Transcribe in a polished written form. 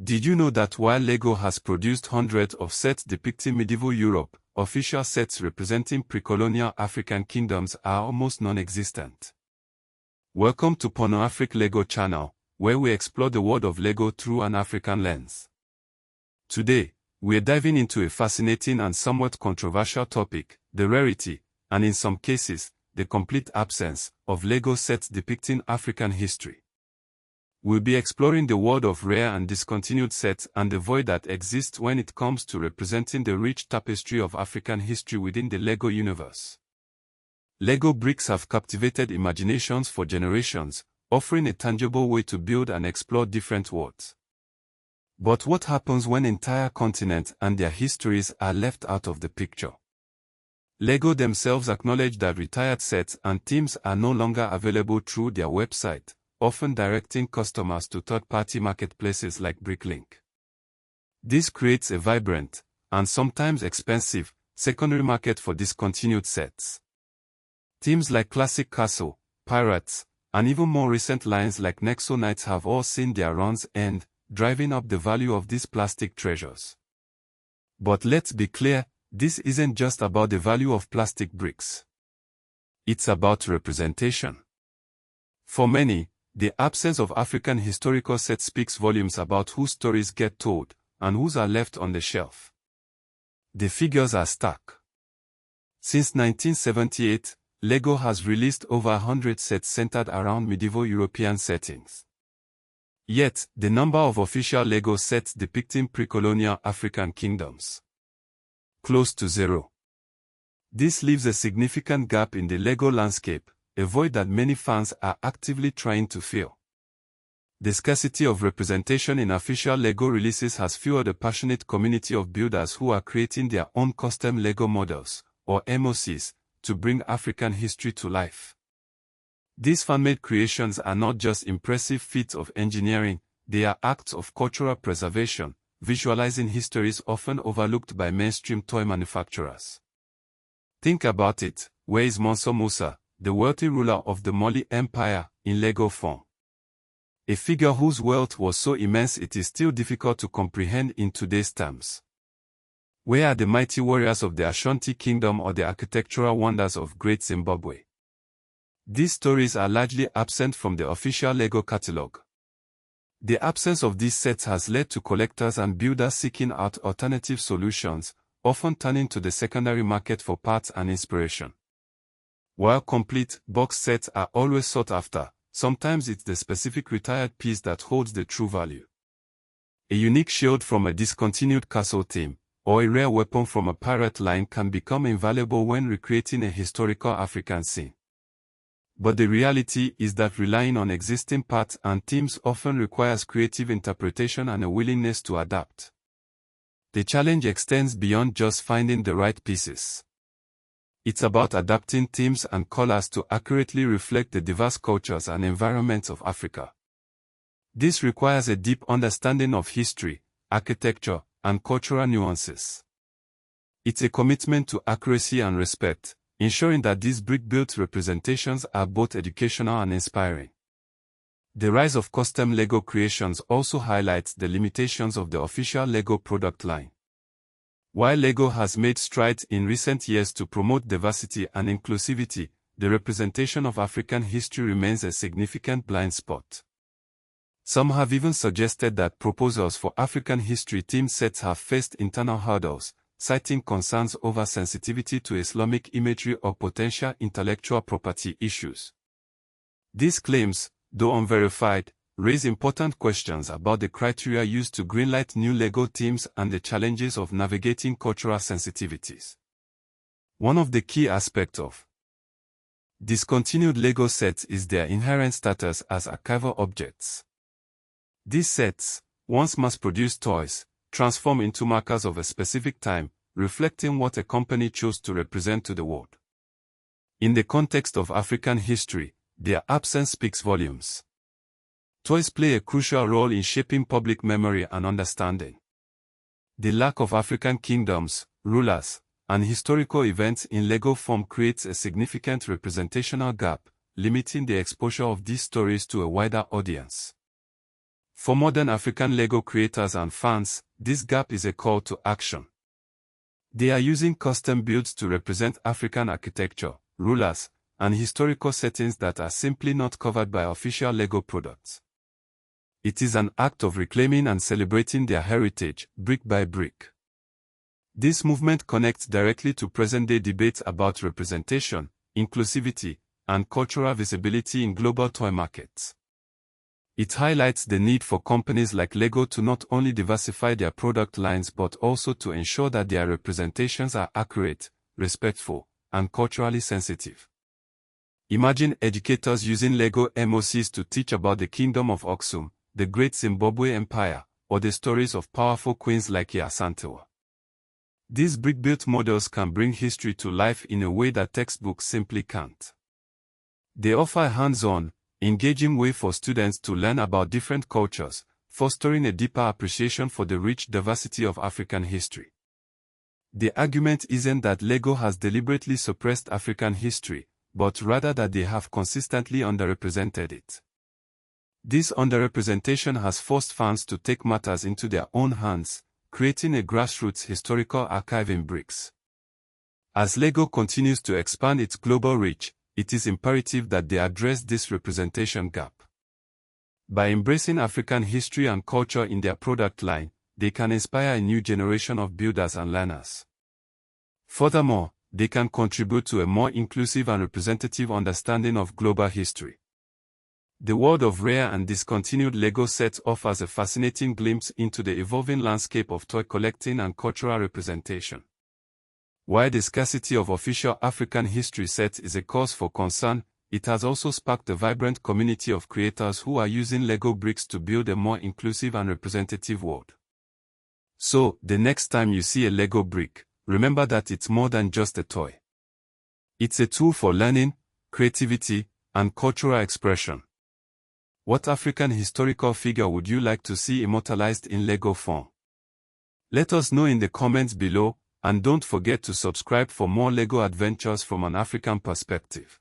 Did you know that while LEGO has produced hundreds of sets depicting medieval Europe, official sets representing pre-colonial African kingdoms are almost non-existent? Welcome to Pan-African LEGO channel, where we explore the world of LEGO through an African lens. Today, we're diving into a fascinating and somewhat controversial topic, the rarity, and in some cases, the complete absence, of LEGO sets depicting African history. We'll be exploring the world of rare and discontinued sets and the void that exists when it comes to representing the rich tapestry of African history within the LEGO universe. LEGO bricks have captivated imaginations for generations, offering a tangible way to build and explore different worlds. But what happens when entire continents and their histories are left out of the picture? LEGO themselves acknowledge that retired sets and themes are no longer available through their website, often directing customers to third-party marketplaces like Bricklink. This creates a vibrant, and sometimes expensive, secondary market for discontinued sets. Themes like Classic Castle, Pirates, and even more recent lines like Nexo Knights have all seen their runs end, driving up the value of these plastic treasures. But let's be clear, this isn't just about the value of plastic bricks. It's about representation. For many, the absence of African historical sets speaks volumes about whose stories get told, and whose are left on the shelf. The figures are stark. Since 1978, LEGO has released over 100 sets centered around medieval European settings. Yet, the number of official LEGO sets depicting pre-colonial African kingdoms, close to zero. This leaves a significant gap in the LEGO landscape, a void that many fans are actively trying to fill. The scarcity of representation in official LEGO releases has fueled a passionate community of builders who are creating their own custom LEGO models, or MOCs, to bring African history to life. These fan-made creations are not just impressive feats of engineering, they are acts of cultural preservation, visualizing histories often overlooked by mainstream toy manufacturers. Think about it, where is Musa, the wealthy ruler of the Mali Empire, in LEGO form? A figure whose wealth was so immense it is still difficult to comprehend in today's terms. Where are the mighty warriors of the Ashanti Kingdom or the architectural wonders of Great Zimbabwe? These stories are largely absent from the official LEGO catalog. The absence of these sets has led to collectors and builders seeking out alternative solutions, often turning to the secondary market for parts and inspiration. While complete, box sets are always sought after, sometimes it's the specific retired piece that holds the true value. A unique shield from a discontinued castle theme, or a rare weapon from a pirate line can become invaluable when recreating a historical African scene. But the reality is that relying on existing parts and themes often requires creative interpretation and a willingness to adapt. The challenge extends beyond just finding the right pieces. It's about adapting themes and colors to accurately reflect the diverse cultures and environments of Africa. This requires a deep understanding of history, architecture, and cultural nuances. It's a commitment to accuracy and respect, ensuring that these brick-built representations are both educational and inspiring. The rise of custom LEGO creations also highlights the limitations of the official LEGO product line. While LEGO has made strides in recent years to promote diversity and inclusivity, the representation of African history remains a significant blind spot. Some have even suggested that proposals for African history-themed sets have faced internal hurdles, citing concerns over sensitivity to Islamic imagery or potential intellectual property issues. These claims, though unverified, raise important questions about the criteria used to greenlight new LEGO themes and the challenges of navigating cultural sensitivities. One of the key aspects of discontinued LEGO sets is their inherent status as archival objects. These sets, once mass-produced toys, transform into markers of a specific time, reflecting what a company chose to represent to the world. In the context of African history, their absence speaks volumes. Toys play a crucial role in shaping public memory and understanding. The lack of African kingdoms, rulers, and historical events in LEGO form creates a significant representational gap, limiting the exposure of these stories to a wider audience. For modern African LEGO creators and fans, this gap is a call to action. They are using custom builds to represent African architecture, rulers, and historical settings that are simply not covered by official LEGO products. It is an act of reclaiming and celebrating their heritage, brick by brick. This movement connects directly to present-day debates about representation, inclusivity, and cultural visibility in global toy markets. It highlights the need for companies like LEGO to not only diversify their product lines but also to ensure that their representations are accurate, respectful, and culturally sensitive. Imagine educators using LEGO MOCs to teach about the Kingdom of Aksum, the Great Zimbabwe Empire, or the stories of powerful queens like Yasantewa. These brick-built models can bring history to life in a way that textbooks simply can't. They offer a hands-on, engaging way for students to learn about different cultures, fostering a deeper appreciation for the rich diversity of African history. The argument isn't that LEGO has deliberately suppressed African history, but rather that they have consistently underrepresented it. This underrepresentation has forced fans to take matters into their own hands, creating a grassroots historical archive in bricks. As LEGO continues to expand its global reach, it is imperative that they address this representation gap. By embracing African history and culture in their product line, they can inspire a new generation of builders and learners. Furthermore, they can contribute to a more inclusive and representative understanding of global history. The world of rare and discontinued LEGO sets offers a fascinating glimpse into the evolving landscape of toy collecting and cultural representation. While the scarcity of official African history sets is a cause for concern, it has also sparked a vibrant community of creators who are using LEGO bricks to build a more inclusive and representative world. So, the next time you see a LEGO brick, remember that it's more than just a toy. It's a tool for learning, creativity, and cultural expression. What African historical figure would you like to see immortalized in LEGO form? Let us know in the comments below, and don't forget to subscribe for more LEGO adventures from an African perspective.